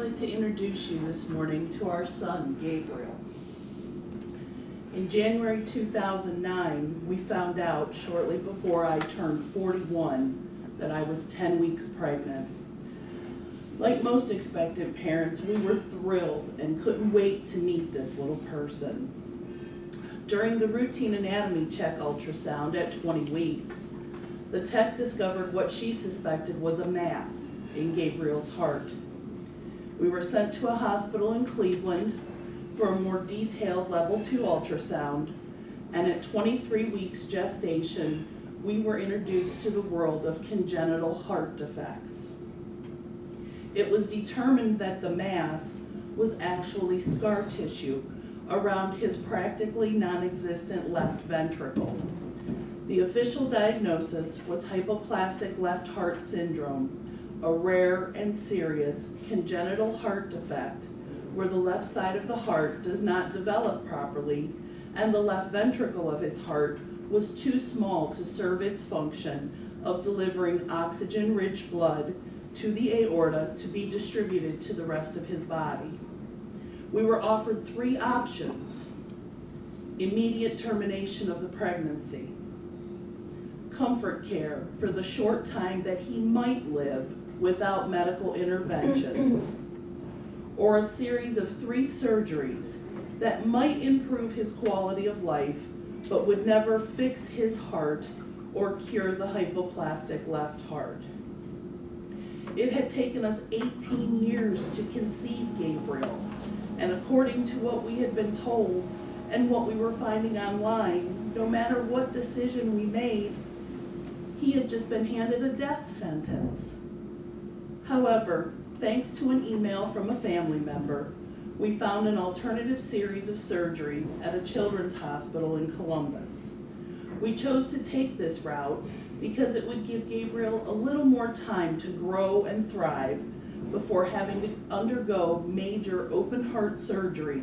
like to introduce you this morning to our son, Gabriel. In January 2009, we found out shortly before I turned 41 that I was 10 weeks pregnant. Like most expectant parents, we were thrilled and couldn't wait to meet this little person. During the routine anatomy check ultrasound at 20 weeks, the tech discovered what she suspected was a mass in Gabriel's heart. We were sent to a hospital in Cleveland for a more detailed level 2 ultrasound, and at 23 weeks gestation, we were introduced to the world of congenital heart defects. It was determined that the mass was actually scar tissue around his practically non-existent left ventricle. The official diagnosis was hypoplastic left heart syndrome, a rare and serious congenital heart defect where the left side of the heart does not develop properly and the left ventricle of his heart was too small to serve its function of delivering oxygen-rich blood to the aorta to be distributed to the rest of his body. We were offered 3 options: immediate termination of the pregnancy, comfort care for the short time that he might live without medical interventions, or a series of 3 surgeries that might improve his quality of life but would never fix his heart or cure the hypoplastic left heart. It had taken us 18 years to conceive Gabriel, and according to what we had been told and what we were finding online, no matter what decision we made, he had just been handed a death sentence. However, thanks to an email from a family member, we found an alternative series of surgeries at a children's hospital in Columbus. We chose to take this route because it would give Gabriel a little more time to grow and thrive before having to undergo major open heart surgery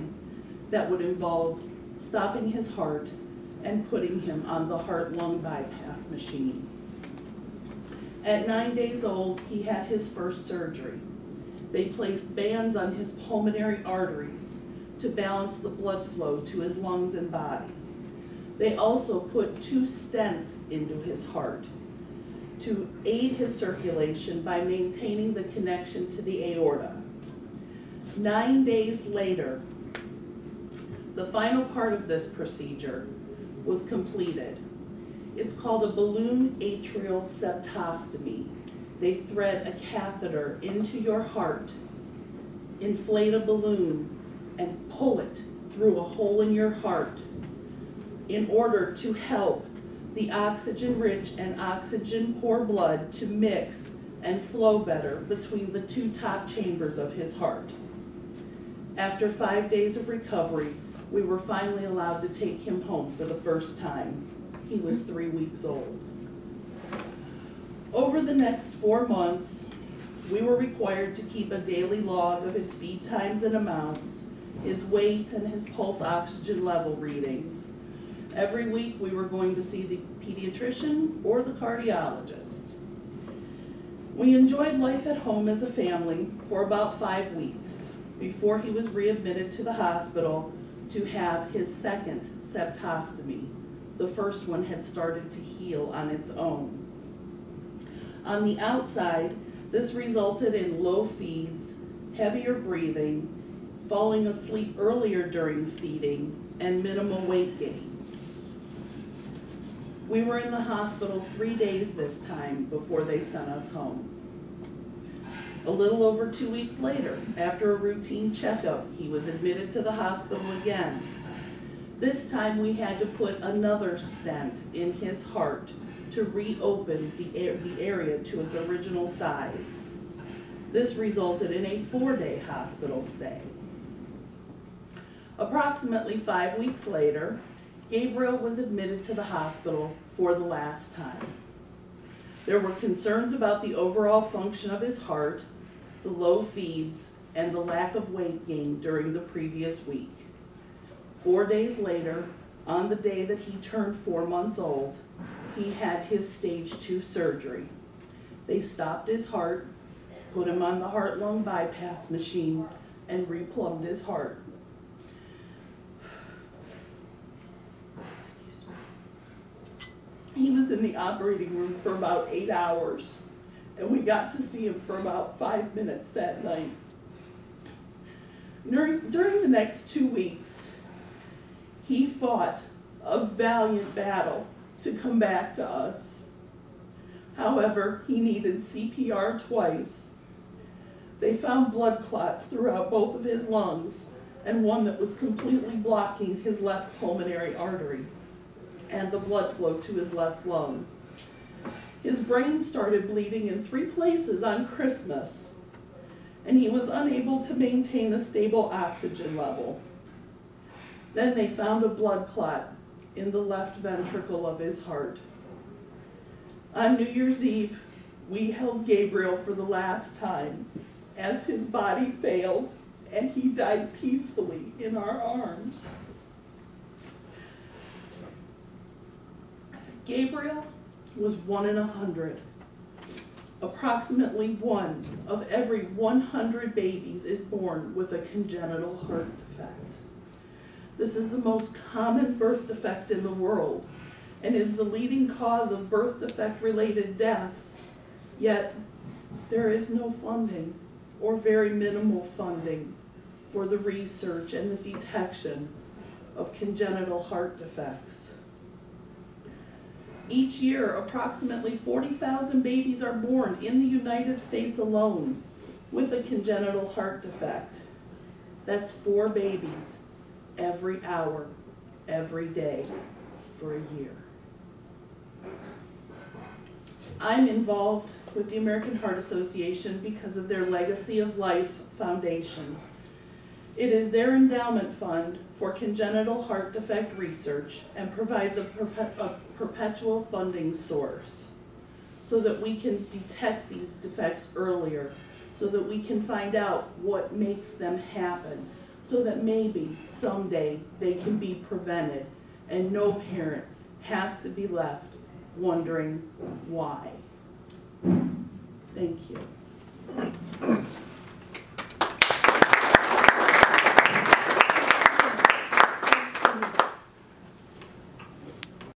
that would involve stopping his heart and putting him on the heart-lung bypass machine. At 9 days old, he had his first surgery. They placed bands on his pulmonary arteries to balance the blood flow to his lungs and body. They also put 2 stents into his heart to aid his circulation by maintaining the connection to the aorta. 9 days later, the final part of this procedure was completed. It's called a balloon atrial septostomy. They thread a catheter into your heart, inflate a balloon, and pull it through a hole in your heart in order to help the oxygen-rich and oxygen-poor blood to mix and flow better between the 2 top chambers of his heart. After 5 days of recovery, we were finally allowed to take him home for the first time. He was 3 weeks old. Over the next 4 months, we were required to keep a daily log of his feed times and amounts, his weight, and his pulse oxygen level readings. Every week we were going to see the pediatrician or the cardiologist. We enjoyed life at home as a family for about 5 weeks before he was readmitted to the hospital to have his second septostomy. The first one had started to heal on its own. On the outside, this resulted in low feeds, heavier breathing, falling asleep earlier during feeding, and minimal weight gain. We were in the hospital 3 days this time before they sent us home. A little over 2 weeks later, after a routine checkup, he was admitted to the hospital again. This time we had to put another stent in his heart to reopen the area to its original size. This resulted in a 4-day hospital stay. Approximately 5 weeks later, Gabriel was admitted to the hospital for the last time. There were concerns about the overall function of his heart, the low feeds, and the lack of weight gain during the previous week. 4 days later, on the day that he turned 4 months old, he had his stage 2 surgery. They stopped his heart, put him on the heart-lung bypass machine, and replumbed his heart. Excuse me. He was in the operating room for about 8 hours, and we got to see him for about 5 minutes that night. During the next 2 weeks, he fought a valiant battle to come back to us. However, he needed CPR twice. They found blood clots throughout both of his lungs, and one that was completely blocking his left pulmonary artery and the blood flow to his left lung. His brain started bleeding in 3 places on Christmas, and he was unable to maintain a stable oxygen level. Then they found a blood clot in the left ventricle of his heart. On New Year's Eve, we held Gabriel for the last time as his body failed and he died peacefully in our arms. Gabriel was 1 in 100. Approximately 1 of every 100 babies is born with a congenital heart defect. This is the most common birth defect in the world and is the leading cause of birth defect-related deaths, yet there is no funding or very minimal funding for the research and the detection of congenital heart defects. Each year, approximately 40,000 babies are born in the United States alone with a congenital heart defect. That's 4 babies every hour, every day, for a year. I'm involved with the American Heart Association because of their Legacy of Life Foundation. It is their endowment fund for congenital heart defect research and provides a perpetual funding source so that we can detect these defects earlier, so that we can find out what makes them happen, so that maybe someday they can be prevented and no parent has to be left wondering why. Thank you.